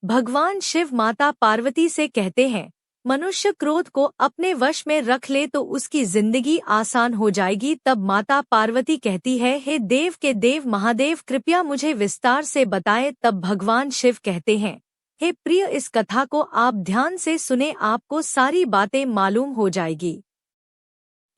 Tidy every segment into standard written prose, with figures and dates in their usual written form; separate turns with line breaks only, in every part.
भगवान शिव माता पार्वती से कहते हैं, मनुष्य क्रोध को अपने वश में रख ले तो उसकी जिंदगी आसान हो जाएगी। तब माता पार्वती कहती है, हे देव के देव महादेव, कृपया मुझे विस्तार से बताएं। तब भगवान शिव कहते हैं, हे प्रिय, इस कथा को आप ध्यान से सुने, आपको सारी बातें मालूम हो जाएगी।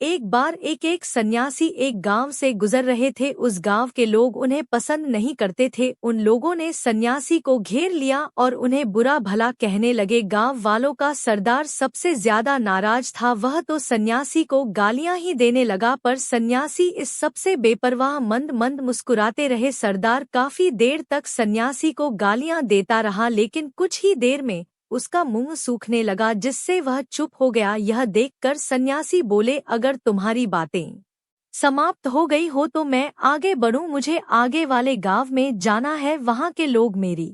एक बार एक सन्यासी एक गांव से गुजर रहे थे। उस गांव के लोग उन्हें पसंद नहीं करते थे। उन लोगों ने सन्यासी को घेर लिया और उन्हें बुरा भला कहने लगे। गांव वालों का सरदार सबसे ज्यादा नाराज था। वह तो सन्यासी को गालियां ही देने लगा, पर सन्यासी इस सबसे बेपरवाह मंद मंद मुस्कुराते रहे। सरदार काफी देर तक सन्यासी को गालियां देता रहा, लेकिन कुछ ही देर में उसका मुंह सूखने लगा, जिससे वह चुप हो गया। यह देखकर सन्यासी बोले, अगर तुम्हारी बातें समाप्त हो गई हो तो मैं आगे बढ़ूं। मुझे आगे वाले गांव में जाना है, वहां के लोग मेरी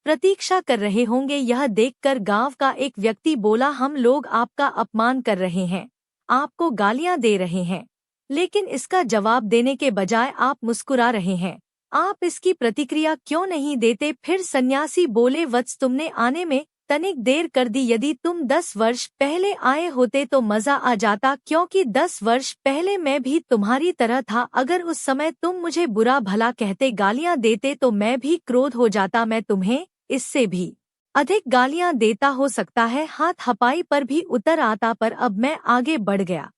प्रतीक्षा कर रहे होंगे। यह देखकर गांव का एक व्यक्ति बोला, हम लोग आपका अपमान कर रहे हैं, आपको गालियां दे रहे हैं, लेकिन इसका जवाब देने के बजाय आप मुस्कुरा रहे हैं। आप इसकी प्रतिक्रिया क्यों नहीं देते? फिर सन्यासी बोले, वत्स, तुमने आने में तनिक देर कर दी। यदि तुम 10 वर्ष पहले आए होते तो मजा आ जाता, क्योंकि 10 वर्ष पहले मैं भी तुम्हारी तरह था। अगर उस समय तुम मुझे बुरा भला कहते, गालियां देते, तो मैं भी क्रोध हो जाता। मैं तुम्हें इससे भी अधिक गालियां देता, हो सकता है हाथ हपाई पर भी उतर आता, पर अब मैं आगे बढ़ गया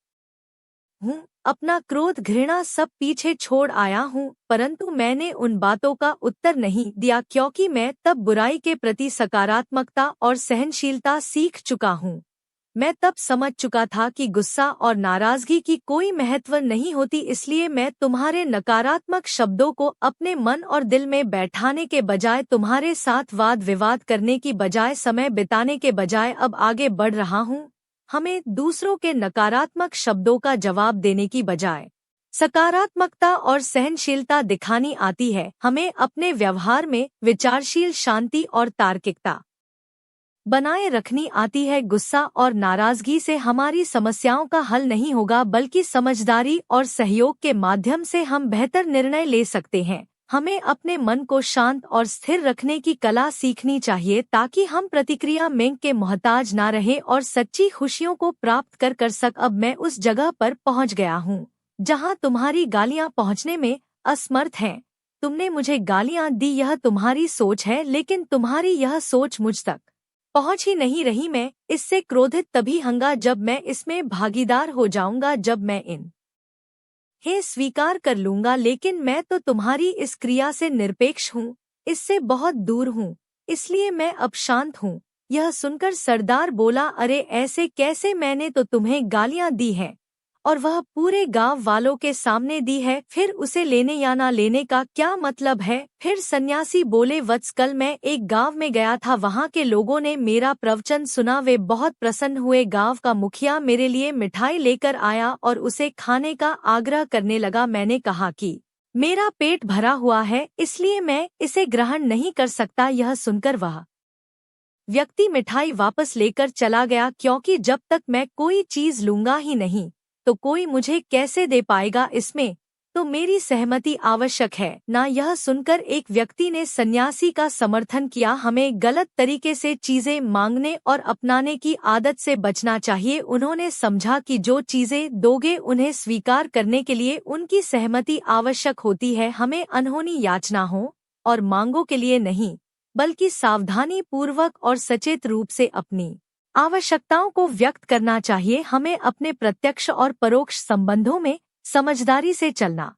हूँ, अपना क्रोध घृणा सब पीछे छोड़ आया हूँ। परंतु मैंने उन बातों का उत्तर नहीं दिया, क्योंकि मैं तब बुराई के प्रति सकारात्मकता और सहनशीलता सीख चुका हूँ। मैं तब समझ चुका था कि गुस्सा और नाराजगी की कोई महत्व नहीं होती। इसलिए मैं तुम्हारे नकारात्मक शब्दों को अपने मन और दिल में बैठाने के बजाय, तुम्हारे साथ वाद विवाद करने की बजाय, समय बिताने के बजाय अब आगे बढ़ रहा हूँ। हमें दूसरों के नकारात्मक शब्दों का जवाब देने की बजाय सकारात्मकता और सहनशीलता दिखानी आती है। हमें अपने व्यवहार में विचारशील, शांति और तार्किकता बनाए रखनी आती है। गुस्सा और नाराजगी से हमारी समस्याओं का हल नहीं होगा, बल्कि समझदारी और सहयोग के माध्यम से हम बेहतर निर्णय ले सकते हैं। हमें अपने मन को शांत और स्थिर रखने की कला सीखनी चाहिए, ताकि हम प्रतिक्रिया में के मोहताज ना रहे और सच्ची खुशियों को प्राप्त कर सक। अब मैं उस जगह पर पहुंच गया हूं, जहां तुम्हारी गालियां पहुंचने में असमर्थ हैं। तुमने मुझे गालियां दी, यह तुम्हारी सोच है, लेकिन तुम्हारी यह सोच मुझ तक पहुंच ही नहीं रही। मैं इससे क्रोधित तभी होऊंगा जब मैं इसमें भागीदार हो जाऊंगा, जब मैं इन हे स्वीकार कर लूंगा। लेकिन मैं तो तुम्हारी इस क्रिया से निरपेक्ष हूँ, इससे बहुत दूर हूँ, इसलिए मैं अब शांत हूँ। यह सुनकर सरदार बोला, अरे ऐसे कैसे? मैंने तो तुम्हें गालियां दी हैं, और वह पूरे गांव वालों के सामने दी है। फिर उसे लेने या ना लेने का क्या मतलब है? फिर सन्यासी बोले, वत्स, कल मैं एक गांव में गया था, वहां के लोगों ने मेरा प्रवचन सुना, वे बहुत प्रसन्न हुए। गांव का मुखिया मेरे लिए मिठाई लेकर आया और उसे खाने का आग्रह करने लगा। मैंने कहा कि मेरा पेट भरा हुआ है, इसलिए मैं इसे ग्रहण नहीं कर सकता। यह सुनकर वह व्यक्ति मिठाई वापस लेकर चला गया, क्योंकि जब तक मैं कोई चीज लूंगा ही नहीं तो कोई मुझे कैसे दे पाएगा? इसमें तो मेरी सहमति आवश्यक है ना। यह सुनकर एक व्यक्ति ने सन्यासी का समर्थन किया। हमें गलत तरीके से चीजें मांगने और अपनाने की आदत से बचना चाहिए। उन्होंने समझा कि जो चीजें दोगे उन्हें स्वीकार करने के लिए उनकी सहमति आवश्यक होती है। हमें अनहोनी याचना हो और मांगों के लिए नहीं, बल्कि सावधानी पूर्वक और सचेत रूप से अपनी आवश्यकताओं को व्यक्त करना चाहिए। हमें अपने प्रत्यक्ष और परोक्ष संबंधों में समझदारी से चलना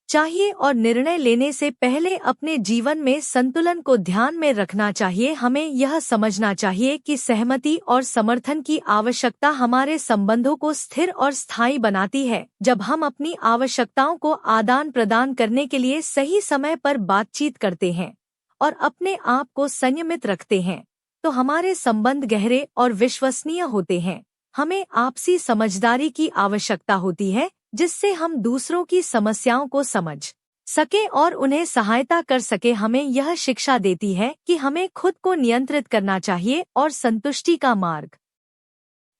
चाहिए और निर्णय लेने से पहले अपने जीवन में संतुलन को ध्यान में रखना चाहिए। हमें यह समझना चाहिए कि सहमति और समर्थन की आवश्यकता हमारे संबंधों को स्थिर और स्थायी बनाती है। जब हम अपनी आवश्यकताओं को आदान प्रदान करने के लिए सही समय पर बातचीत करते हैं और अपने आप को संयमित रखते हैं, तो हमारे संबंध गहरे और विश्वसनीय होते हैं। हमें आपसी समझदारी की आवश्यकता होती है, जिससे हम दूसरों की समस्याओं को समझ सके और उन्हें सहायता कर सके। हमें यह शिक्षा देती है कि हमें खुद को नियंत्रित करना चाहिए और संतुष्टि का मार्ग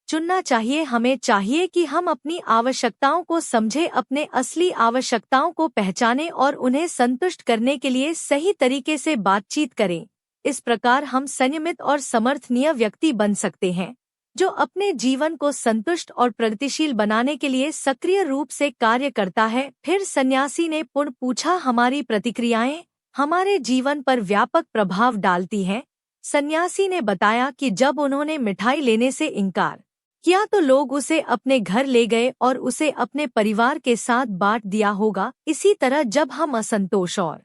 चुनना चाहिए। हमें चाहिए कि हम अपनी आवश्यकताओं को समझें, अपने असली आवश्यकताओं को पहचानें और उन्हें संतुष्ट करने के लिए सही तरीके से बातचीत करें। इस प्रकार हम संयमित और समर्थनीय व्यक्ति बन सकते हैं, जो अपने जीवन को संतुष्ट और प्रगतिशील बनाने के लिए सक्रिय रूप से कार्य करता है। फिर सन्यासी ने पुनः पूछा, हमारी प्रतिक्रियाएं हमारे जीवन पर व्यापक प्रभाव डालती हैं। सन्यासी ने बताया कि जब उन्होंने मिठाई लेने से इनकार किया तो लोग उसे अपने घर ले गए और उसे अपने परिवार के साथ बांट दिया होगा। इसी तरह जब हम असंतोष और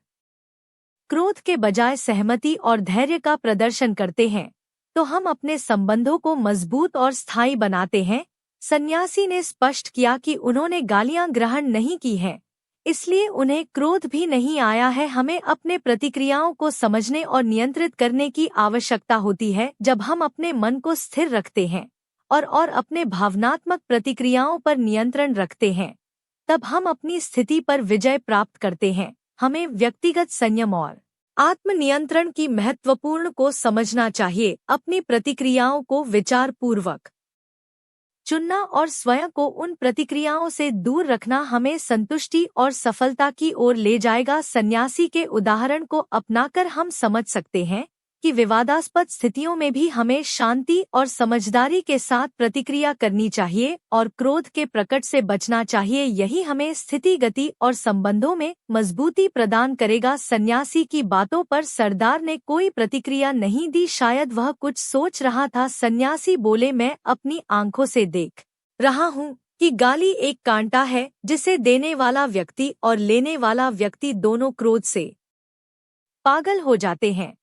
क्रोध के बजाय सहमति और धैर्य का प्रदर्शन करते हैं तो हम अपने संबंधों को मजबूत और स्थायी बनाते हैं। सन्यासी ने स्पष्ट किया कि उन्होंने गालियां ग्रहण नहीं की हैं, इसलिए उन्हें क्रोध भी नहीं आया है। हमें अपने प्रतिक्रियाओं को समझने और नियंत्रित करने की आवश्यकता होती है। जब हम अपने मन को स्थिर रखते हैं और अपने भावनात्मक प्रतिक्रियाओं पर नियंत्रण रखते हैं, तब हम अपनी स्थिति पर विजय प्राप्त करते हैं। हमें व्यक्तिगत संयम और आत्मनियंत्रण की महत्वपूर्ण को समझना चाहिए। अपनी प्रतिक्रियाओं को विचारपूर्वक चुनना और स्वयं को उन प्रतिक्रियाओं से दूर रखना हमें संतुष्टि और सफलता की ओर ले जाएगा। सन्यासी के उदाहरण को अपनाकर हम समझ सकते हैं कि विवादास्पद स्थितियों में भी हमें शांति और समझदारी के साथ प्रतिक्रिया करनी चाहिए और क्रोध के प्रकट से बचना चाहिए। यही हमें स्थितिगति और संबंधों में मजबूती प्रदान करेगा। सन्यासी की बातों पर सरदार ने कोई प्रतिक्रिया नहीं दी, शायद वह कुछ सोच रहा था। सन्यासी बोले, मैं अपनी आंखों से देख रहा हूँ कि गाली एक कांटा है जिसे देने वाला व्यक्ति और लेने वाला व्यक्ति दोनों क्रोध से पागल हो जाते हैं।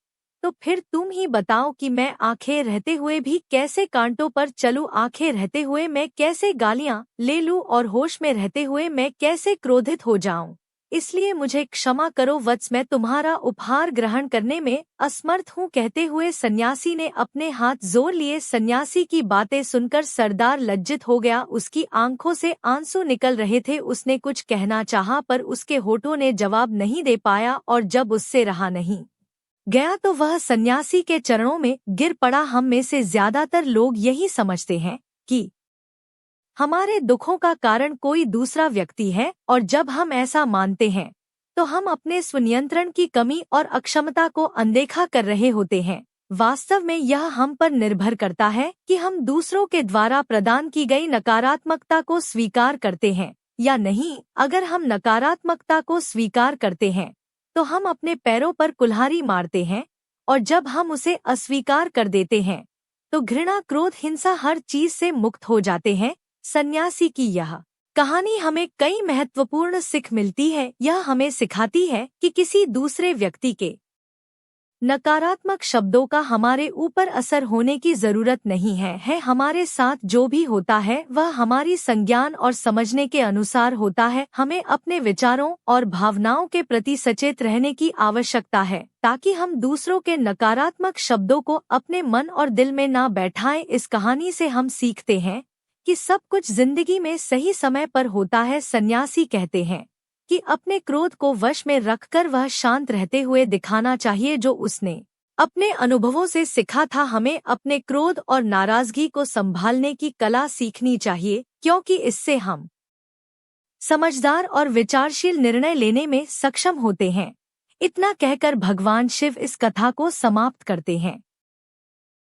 तो फिर तुम ही बताओ कि मैं आंखें रहते हुए भी कैसे कांटों पर चलूं, आंखें रहते हुए मैं कैसे गालियां ले लूं और होश में रहते हुए मैं कैसे क्रोधित हो जाऊं। इसलिए मुझे क्षमा करो वत्स, मैं तुम्हारा उपहार ग्रहण करने में असमर्थ हूं। कहते हुए सन्यासी ने अपने हाथ जोड़ लिए। सन्यासी की बातें सुनकर सरदार लज्जित हो गया, उसकी आंखों से आंसू निकल रहे थे। उसने कुछ कहना चाहा पर उसके होठों ने जवाब नहीं दे पाया और जब उससे रहा नहीं गया तो वह सन्यासी के चरणों में गिर पड़ा। हम में से ज्यादातर लोग यही समझते हैं कि हमारे दुखों का कारण कोई दूसरा व्यक्ति है और जब हम ऐसा मानते हैं तो हम अपने स्वनियंत्रण की कमी और अक्षमता को अनदेखा कर रहे होते हैं। वास्तव में यह हम पर निर्भर करता है कि हम दूसरों के द्वारा प्रदान की गई नकारात्मकता को स्वीकार करते हैं या नहीं। अगर हम नकारात्मकता को स्वीकार करते हैं तो हम अपने पैरों पर कुल्हाड़ी मारते हैं और जब हम उसे अस्वीकार कर देते हैं तो घृणा, क्रोध, हिंसा हर चीज से मुक्त हो जाते हैं। सन्यासी की यह कहानी हमें कई महत्वपूर्ण सीख मिलती है। यह हमें सिखाती है कि किसी दूसरे व्यक्ति के नकारात्मक शब्दों का हमारे ऊपर असर होने की जरूरत नहीं है। हमारे साथ जो भी होता है वह हमारी संज्ञान और समझने के अनुसार होता है। हमें अपने विचारों और भावनाओं के प्रति सचेत रहने की आवश्यकता है ताकि हम दूसरों के नकारात्मक शब्दों को अपने मन और दिल में ना बैठाएं। इस कहानी से हम सीखते हैं कि सब कुछ जिंदगी में सही समय पर होता है। सन्यासी कहते हैं कि अपने क्रोध को वश में रखकर वह शांत रहते हुए दिखाना चाहिए जो उसने अपने अनुभवों से सीखा था। हमें अपने क्रोध और नाराजगी को संभालने की कला सीखनी चाहिए क्योंकि इससे हम समझदार और विचारशील निर्णय लेने में सक्षम होते हैं। इतना कहकर भगवान शिव इस कथा को समाप्त करते हैं।